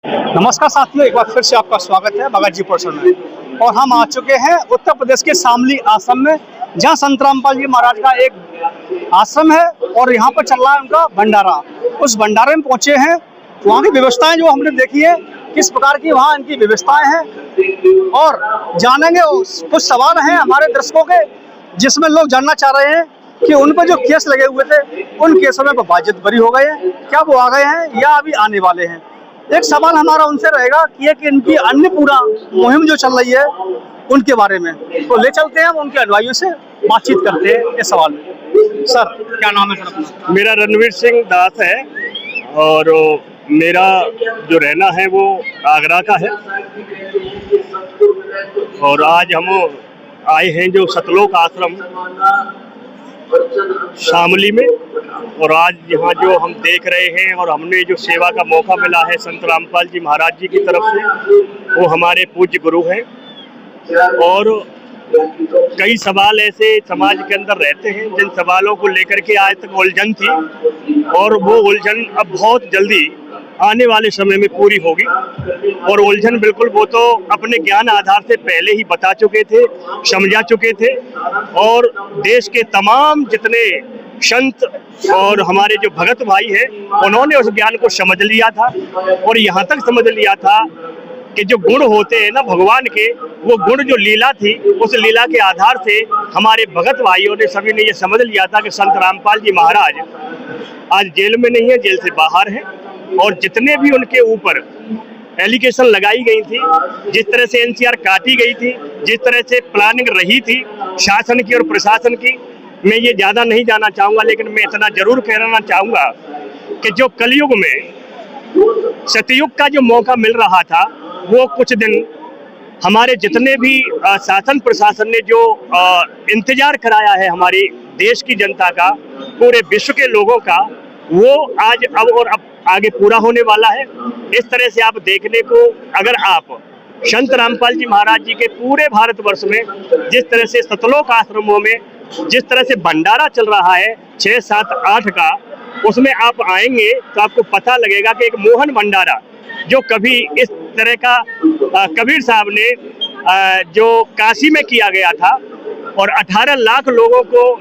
नमस्कार साथियों, एक बार फिर से आपका स्वागत है भगत जी पोर्शन में। और हम आ चुके हैं उत्तर प्रदेश के शामली आश्रम में, जहां संत रामपाल जी महाराज का एक आश्रम है और यहां पर चल रहा है उनका भंडारा। उस भंडारे में पहुंचे हैं, वहां की व्यवस्थाएं जो हमने देखी है, किस प्रकार की वहां इनकी व्यवस्थाएं हैं, और जानेंगे कुछ सवाल हैं हमारे दर्शकों के, जिसमें लोग जानना चाह रहे हैं कि उन पर जो केस लगे हुए थे, उन केसों में बाजित बरी हो गए हैं, क्या वो आ गए हैं या अभी आने वाले हैं। एक सवाल हमारा उनसे रहेगा कि एक इनकी अन्नपूर्णा मुहिम जो चल रही है उनके बारे में, तो ले चलते हैं हम उनके अनुयायियों से बातचीत करते हैं इस सवाल में। सर, क्या नाम है सर अपना? मेरा रणवीर सिंह दास है और मेरा जो रहना है वो आगरा का है। और आज हम आए हैं जो सतलोक आश्रम शामली में, और आज यहाँ जो हम देख रहे हैं और हमने जो सेवा का मौका मिला है संत रामपाल जी महाराज जी की तरफ से, वो हमारे पूज्य गुरु हैं। और कई सवाल ऐसे समाज के अंदर रहते हैं जिन सवालों को लेकर के आज तक उलझन थी, और वो उलझन अब बहुत जल्दी आने वाले समय में पूरी होगी। और उलझन बिल्कुल वो तो अपने ज्ञान आधार से पहले ही बता चुके थे, समझा चुके थे, और देश के तमाम जितने संत और हमारे जो भगत भाई हैं उन्होंने उस ज्ञान को समझ लिया था। और यहाँ तक समझ लिया था कि जो गुण होते हैं ना भगवान के, वो गुण जो लीला थी, उस लीला के आधार से हमारे भगत भाइयों ने सभी ने ये समझ लिया था कि संत रामपाल जी महाराज आज जेल में नहीं है, जेल से बाहर है। और जितने भी उनके ऊपर एलिगेशन लगाई गई थी, जिस तरह से एनसीआर काटी गई थी, जिस तरह से प्लानिंग रही थी शासन की और प्रशासन की, मैं ये ज़्यादा नहीं जाना चाहूँगा, लेकिन मैं इतना जरूर कहना चाहूँगा कि जो कलयुग में सतयुग का जो मौका मिल रहा था, वो कुछ दिन हमारे जितने भी शासन प्रशासन ने जो इंतजार कराया है हमारी देश की जनता का, पूरे विश्व के लोगों का, वो आज अब आगे पूरा होने वाला है। इस तरह से आप देखने को, अगर आप संत रामपाल जी महाराज जी के पूरे भारतवर्ष में जिस तरह से सतलोक आश्रमों में जिस तरह से भंडारा चल रहा है 6, 7, 8 का, उसमें आप आएंगे तो आपको पता लगेगा कि एक मोहन भंडारा जो कभी इस तरह का कबीर साहब ने जो काशी में किया गया था, और 18 लाख लोगों को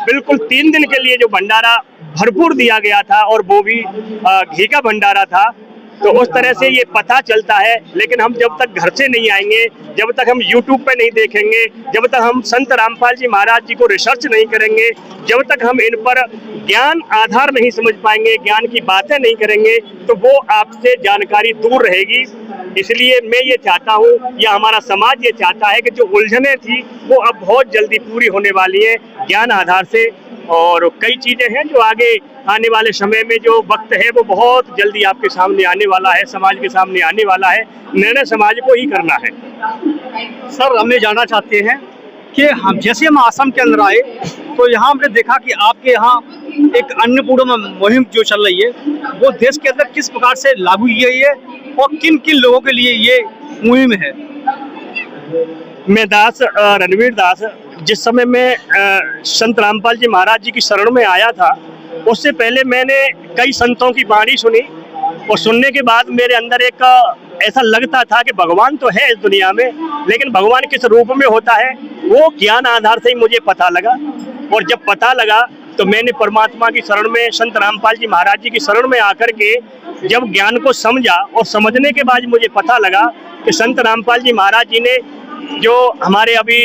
बिल्कुल 3 दिन के लिए जो भंडारा भरपूर दिया गया था, और वो भी घी का भंडारा था। तो उस तरह से ये पता चलता है। लेकिन हम जब तक घर से नहीं आएंगे, जब तक हम YouTube पे नहीं देखेंगे, जब तक हम संत रामपाल जी महाराज जी को रिसर्च नहीं करेंगे, जब तक हम इन पर ज्ञान आधार नहीं समझ पाएंगे, ज्ञान की बातें नहीं करेंगे, तो वो आपसे जानकारी दूर रहेगी। इसलिए मैं ये चाहता हूँ, या हमारा समाज ये चाहता है कि जो उलझनें थी वो अब बहुत जल्दी पूरी होने वाली है ज्ञान आधार से। और कई चीज़ें हैं जो आगे आने वाले समय में जो वक्त है वो बहुत जल्दी आपके सामने आने वाला है, समाज के सामने आने वाला है। निर्णय समाज को ही करना है। सर, हम ये जानना चाहते हैं कि हम जैसे हम आश्रम के अंदर आए तो यहाँ हमने देखा कि आपके यहाँ एक अन्नपूर्णा मुहिम जो चल रही है, वो देश के अंदर किस प्रकार से लागू की गई है और किन किन लोगों के लिए ये मुहिम है। मैं रणवीर दास, जिस समय मैं संत रामपाल जी महाराज जी की शरण में आया था, उससे पहले मैंने कई संतों की वाणी सुनी, और सुनने के बाद मेरे अंदर एक ऐसा लगता था कि भगवान तो है इस दुनिया में, लेकिन भगवान किस रूप में होता है वो ज्ञान आधार से ही मुझे पता लगा। और जब पता लगा तो मैंने परमात्मा की शरण में, संत रामपाल जी महाराज जी की शरण में आकर के जब ज्ञान को समझा, और समझने के बाद मुझे पता लगा कि संत रामपाल जी महाराज जी ने जो हमारे अभी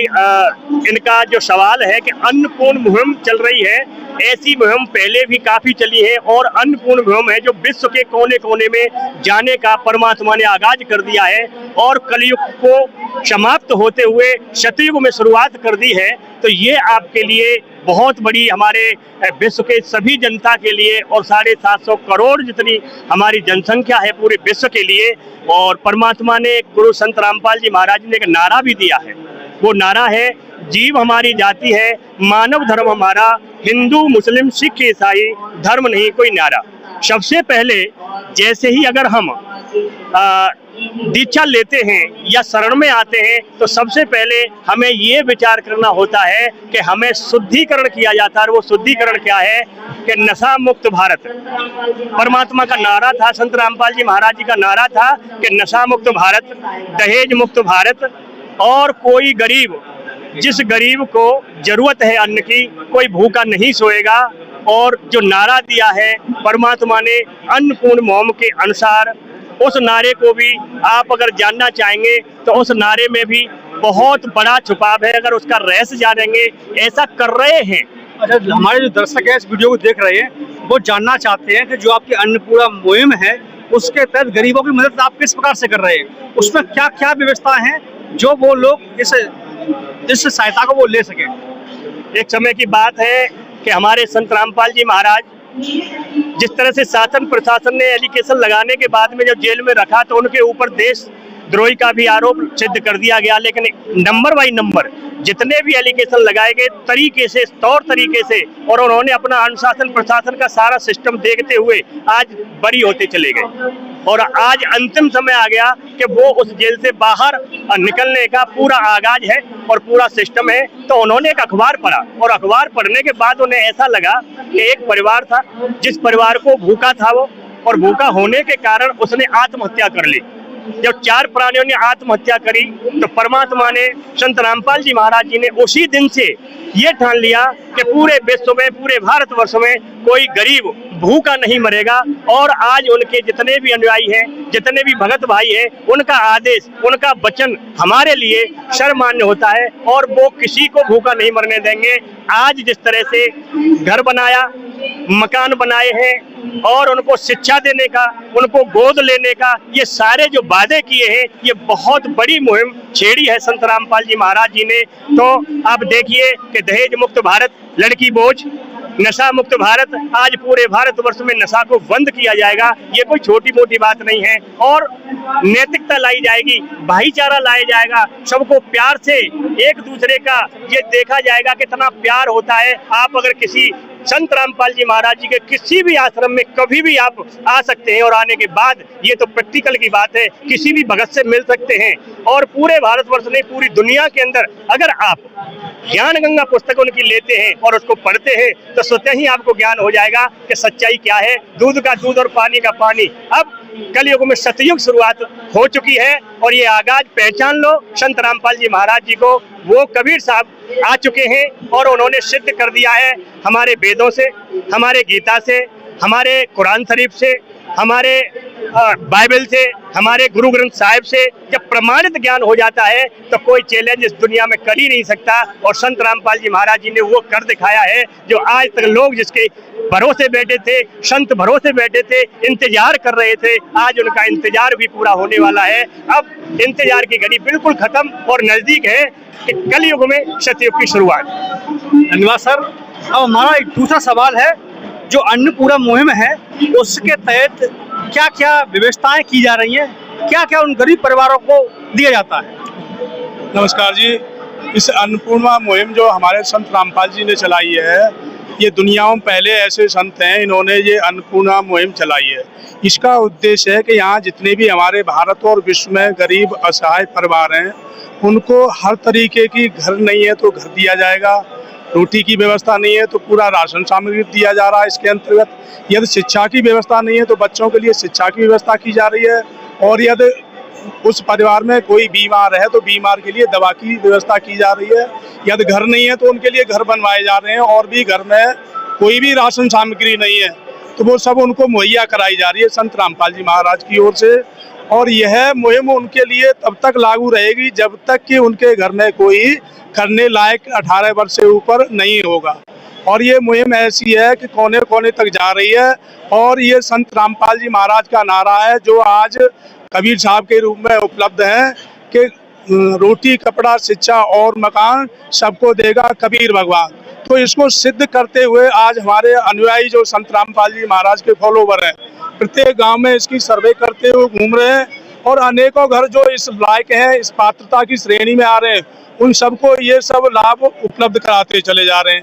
इनका जो सवाल है कि अन्नपूर्ण मुहिम चल रही है, ऐसी मुहिम पहले भी काफ़ी चली है, और अन्नपूर्ण मुहिम है जो विश्व के कोने कोने में जाने का परमात्मा ने आगाज कर दिया है, और कलयुग को समाप्त होते हुए सतयुग में शुरुआत कर दी है। तो ये आपके लिए बहुत बड़ी, हमारे विश्व के सभी जनता के लिए, और 750 करोड़ जितनी हमारी जनसंख्या है पूरे विश्व के लिए। और परमात्मा ने गुरु संत रामपाल जी महाराज ने एक नारा भी दिया है, वो नारा है, जीव हमारी जाति है, मानव धर्म हमारा, हिंदू मुस्लिम सिख ईसाई धर्म नहीं कोई न्यारा। सबसे पहले जैसे ही अगर हम दीक्षा लेते हैं या शरण में आते हैं तो सबसे पहले हमें ये विचार करना होता है कि हमें शुद्धिकरण किया जाता है। और वो शुद्धिकरण क्या है कि नशा मुक्त भारत परमात्मा का नारा था, संत रामपाल जी महाराज जी का नारा था कि नशा मुक्त भारत, दहेज मुक्त भारत। और कोई गरीब, जिस गरीब को जरूरत है अन्न की, कोई भूखा नहीं सोएगा। और जो नारा दिया है परमात्मा ने अन्नपूर्ण मोम के अनुसार, उस नारे को भी आप अगर जानना चाहेंगे तो उस नारे में भी बहुत बड़ा छुपाव है। अगर उसका रहस्य जानेंगे, ऐसा कर रहे हैं। अच्छा, हमारे जो दर्शक है इस वीडियो को देख रहे हैं वो जानना चाहते हैं कि जो आपकी अन्नपूर्णा मुहिम है उसके तहत गरीबों की मदद आप किस प्रकार से कर रहे हैं, उसमें क्या क्या व्यवस्था है जो वो लोग इस सहायता को वो ले सके। एक समय की बात है कि हमारे संत रामपाल जी महाराज, जिस तरह से शासन प्रशासन ने एलिगेशन लगाने के बाद में जब जेल में रखा तो उनके ऊपर देशद्रोही का भी आरोप सिद्ध कर दिया गया। लेकिन नंबर बाई नंबर जितने भी एलिगेशन लगाए गए तरीके से, तौर तरीके से, और उन्होंने अपना अनुशासन प्रशासन का सारा सिस्टम देखते हुए आज बरी होते चले गए। और आज अंतिम समय आ गया कि वो उस जेल से बाहर निकलने का पूरा आगाज है और पूरा सिस्टम है। तो उन्होंने एक अखबार पढ़ा और अखबार पढ़ने के बाद उन्हें ऐसा लगा कि एक परिवार था जिस परिवार को भूखा था वो, और भूखा होने के कारण उसने आत्महत्या कर ली। जब 4 प्राणियों ने आत्महत्या करी तो परमात्मा ने, संत रामपाल जी महाराज जी ने उसी दिन से ये ठान लिया कि पूरे विश्व में, पूरे भारतवर्ष में कोई गरीब भूखा नहीं मरेगा। और आज उनके जितने भी अनुयायी हैं, जितने भी भगत भाई हैं, उनका आदेश, उनका वचन हमारे लिए सर्वमान्य होता है और वो किसी को भूखा नहीं मरने देंगे। आज जिस तरह से घर बनाया, मकान बनाए हैं और उनको शिक्षा देने का, उनको गोद लेने का, ये सारे जो वादे किए हैं, ये बहुत बड़ी मुहिम छेड़ी है संत रामपाल जी महाराज जी ने। तो आप देखिए कि दहेज मुक्त भारत, लड़की बोझ, नशा मुक्त भारत, आज पूरे भारतवर्ष में नशा को बंद किया जाएगा। ये कोई छोटी मोटी बात नहीं है। और नैतिकता लाई जाएगी, भाईचारा लाया जाएगा, सबको प्यार से एक दूसरे का ये देखा जाएगा कितना प्यार होता है। आप अगर किसी संत रामपाल जी महाराज जी के किसी भी आश्रम में कभी भी आप आ सकते हैं और आने के बाद ये तो प्रैक्टिकल की बात है, किसी भी भगत से मिल सकते हैं। और पूरे भारतवर्ष में, पूरी दुनिया के अंदर अगर आप ज्ञान गंगा पुस्तक उनकी लेते हैं और उसको पढ़ते हैं तो स्वतः ही आपको ज्ञान हो जाएगा कि सच्चाई क्या है। दूध का दूध और पानी का पानी। अब कलयुग में सतयुग शुरुआत हो चुकी है और ये आगाज पहचान लो संत रामपाल जी महाराज जी को। वो कबीर साहब आ चुके हैं और उन्होंने सिद्ध कर दिया है हमारे वेदों से, हमारे गीता से, हमारे कुरान शरीफ से, हमारे बाइबल से, हमारे गुरु ग्रंथ साहिब से। जब प्रमाणित ज्ञान हो जाता है तो कोई चैलेंज इस दुनिया में कर ही नहीं सकता। और संत रामपाल जी महाराज जी ने वो कर दिखाया है जो आज तक लोग जिसके भरोसे बैठे थे, संत भरोसे बैठे थे, इंतजार कर रहे थे, आज उनका इंतजार भी पूरा होने वाला है। अब इंतजार की घड़ी बिल्कुल खत्म और नजदीक है कि कलयुग में सतयुग की शुरुआत। धन्यवाद सर। अब हमारा एक दूसरा सवाल है, जो अन्नपूर्णा मुहिम है उसके तहत क्या क्या व्यवस्थाएं की जा रही हैं, क्या क्या उन गरीब परिवारों को दिया जाता है। नमस्कार जी। इस अन्नपूर्णा मुहिम जो हमारे संत रामपाल जी ने चलाई है, ये दुनिया में पहले ऐसे संत हैं इन्होंने ये अन्नपूर्णा मुहिम चलाई है। इसका उद्देश्य है कि यहाँ जितने भी हमारे भारत और विश्व में गरीब असहाय परिवार हैं उनको हर तरीके की, घर नहीं है तो घर दिया जाएगा, रोटी की व्यवस्था नहीं है तो पूरा राशन सामग्री दिया जा रहा है इसके अंतर्गत, यदि शिक्षा की व्यवस्था नहीं है तो बच्चों के लिए शिक्षा की व्यवस्था की जा रही है, और यदि उस परिवार में कोई बीमार है तो बीमार के लिए दवा की व्यवस्था की जा रही है, यदि घर नहीं है तो उनके लिए घर बनवाए जा रहे हैं, और भी घर में कोई भी राशन सामग्री नहीं है तो वो सब उनको मुहैया कराई जा रही है संत रामपाल जी महाराज की ओर से। और यह मुहिम उनके लिए तब तक लागू रहेगी जब तक कि उनके घर में कोई करने लायक 18 वर्ष से ऊपर नहीं होगा। और ये मुहिम ऐसी है कि कोने कोने तक जा रही है, और ये संत रामपाल जी महाराज का नारा है जो आज कबीर साहब के रूप में उपलब्ध है कि रोटी, कपड़ा, शिक्षा और मकान सबको देगा कबीर भगवान। तो इसको सिद्ध करते हुए आज हमारे अनुयायी जो संत रामपाल जी महाराज के फॉलोवर हैं, प्रत्येक गांव में इसकी सर्वे करते हुए घूम रहे हैं, और अनेकों घर जो इस लायक हैं, इस पात्रता की श्रेणी में आ रहे हैं, उन सबको ये सब लाभ उपलब्ध कराते चले जा रहे हैं।